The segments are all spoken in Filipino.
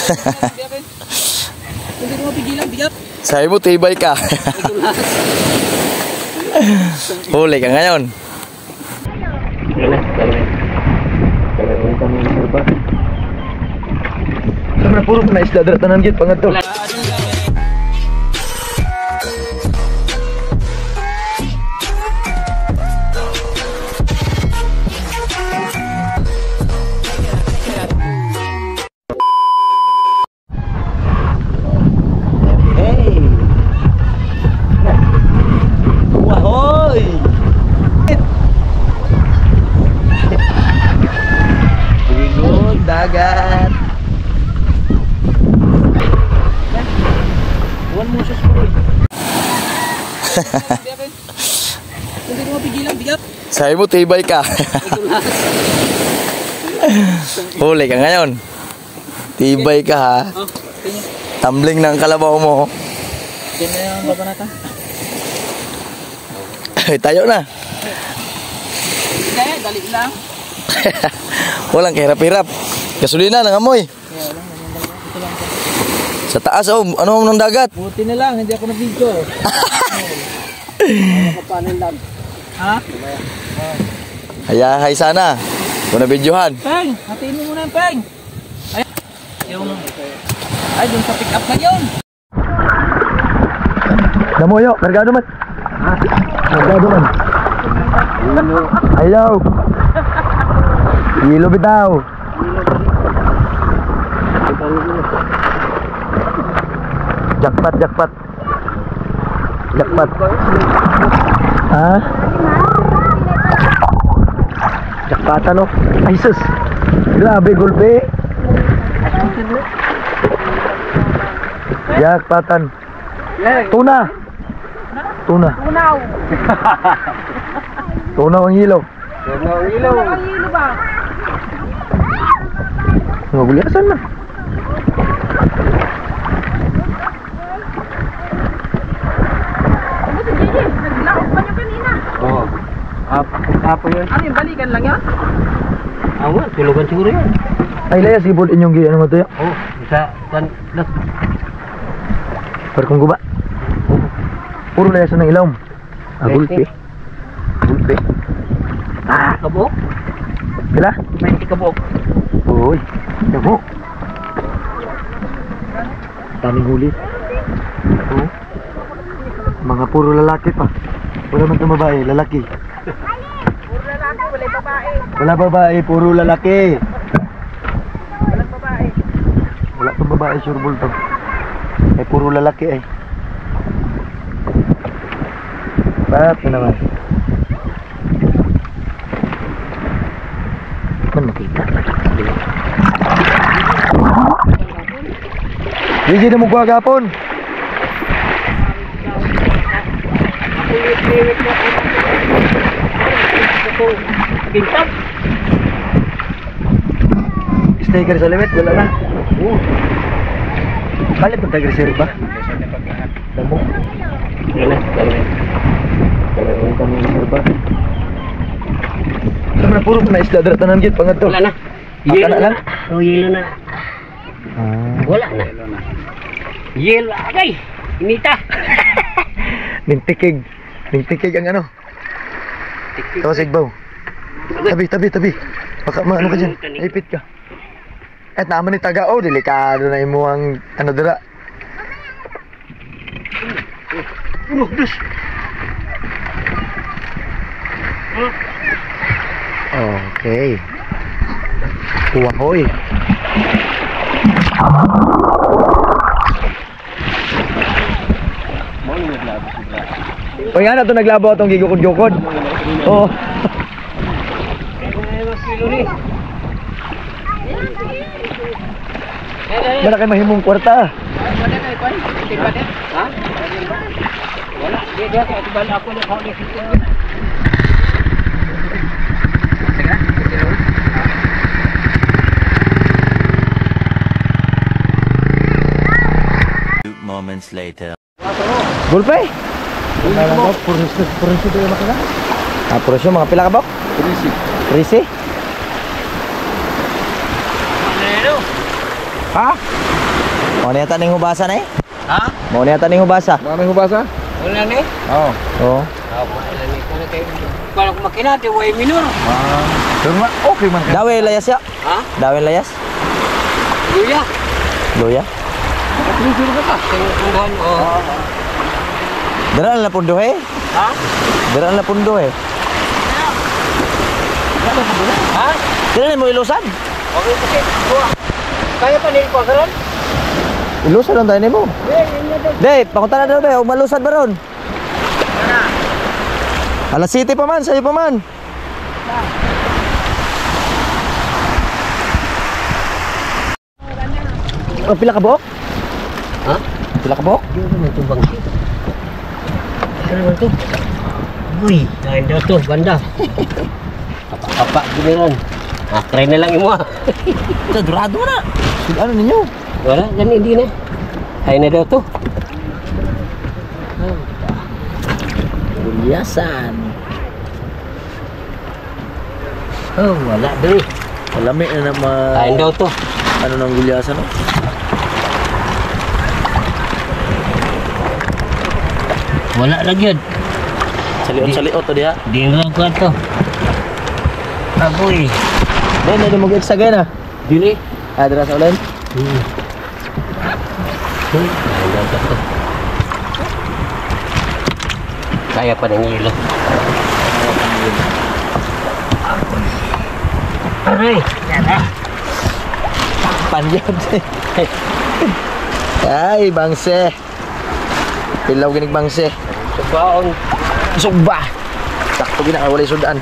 Hindi ko mapigilan, bigat. Sabi mo, tibay ka. Huli ka ngayon. Sama puro na isla tanan gid pangadto. Dagat. Buwan mo sus po. Hindi ko mapigilan, bigat. Sabi mo, tibay ka. Huli ka ngayon. Tibay ka ha. Tumbling ng kalabaw mo. Diyan na yung baba natin. Tayo na. Hindi, dali lang. Walang kahirap-hirap. Gasolina nang amoy. Sa taas oh, ano ng dagat? Buti na lang, hindi ako na-video. Nakapanin lang. Ha? Hayahay sana. Kung na-videohan. Peng, hatiin mo muna yung Peng. Ay, dun sa pick up na yun. Damoyo, kargado man. Kargado man. Hello. Hilo bitaw. Jackpot, jackpot. Jackpot. Ha? Jackpot ano? Ay sus. Grabe gulpe. Jackpotan. Tuna. Tuna. Tunaw. Tunaw ang ilaw. Tunaw ang ilaw. Tunaw ang ilaw ba? Ngabuli asan na? Ano si Gigi? Naglakot pa niya kanina. Oo. Apo yun. Ano yung balikan lang yan? Awa, tulugan siguro yun. Ay laya, sibol inyong gi. Ano mo ito yan? Oo, bisa. Las. Parkong guba. Puro laya sa ng ilawm. Ah, gulpe. Gulpe. Ah, kabok. Kila? May kabok. Uy, kabok. Daming huli. Oh. Mga puro lalaki pa. Wala man itong babae, lalaki. Puro lalaki, wala babae. Wala babae, puro lalaki. Walang babae. Wala itong babae, sure bull to. Ay puro lalaki ay. Ba't na naman? Man makita. Hindi na mo kuha gapon. Bintang. Stay ka sa limit, wala na. Balik mo taga-reserva. Damo. Wala. Wala kami reserva. Sama puro na isla tanan gid pangadto. Wala na. Yelo na lang. Oh, yelo na. Ah. Wala na. Yelo agay. Inita. Nintikig. Nintikig ang ano. Tawasig baw. Tabi. Baka maano ka dyan. Ipit ka. At naman ni taga oh, delikado na imo ang ano dira. Dus. Okay. Kuwahoy. Oy nga na ito naglabo itong gigukod-gukod. Oo. Wala kayo mahimong kwarta. Wala kayo pa? Hindi pa din? Ha? Wala. Dia kaya tibal ako na ako ni. Moments later. Gulpe? Purisi ito yung makina? Ah, purisi mga pila ka ba? Purisi. Ha? Mau niya taning hubasa na eh. Ha? Mau niya taning hubasa. Ano yung hubasa? Wala na eh. Oo. Oo. Wala na eh. Parang kumakinati, way minor. Doon nga, okay man ka. Dawe layas ya. Ha? Dawe layas. Luya. Loya. Pinjur ka pa. Tingnan oh. Dara na pundo eh. Ha? Dara na pundo eh. Ha? Dara na mo ilusan. Okay, kasi. Kaya pa nil ko karon? Ilusan lang tayo nimo. Dey, pakunta na daw be, umalusan ba ron? Alas 7 pa man, sa'yo pa man. Pila ka buok? Ha? Pila ka buok? Di ba tumbang si? Ano man to? Uy, dahil daw to, banda. Apa giliran. Ah, try na lang imo. Ito, durado na. Ano ninyo? Wala, dan hindi na. Ay na daw to. Gulyasan. Oh, wala dali. Malami na naman. Ay daw to. Ano nang gulyasan no? Wala lagi yun. Saliot to diha. Di nga ko to. Agoy. Then, hindi mo gets again ah. Dili. Adra sa ulan. Ay daw to. Kaya pa ng ilo. Aray, yan ah. Panjab. Ay, bangse. Pilaw ginig bangse. Subaon. Sugba. Sakto ginakawalay sudan.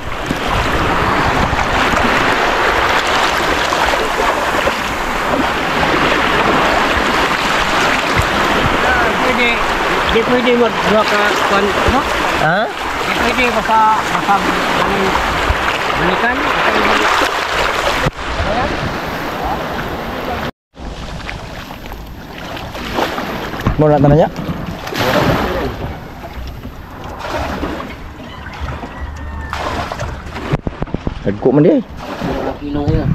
Pwede, di pwede mag-draw ka kung ano? Ha? Di pwede basta namin balikan. Muna na niya. Nagko man di. Kilong yun.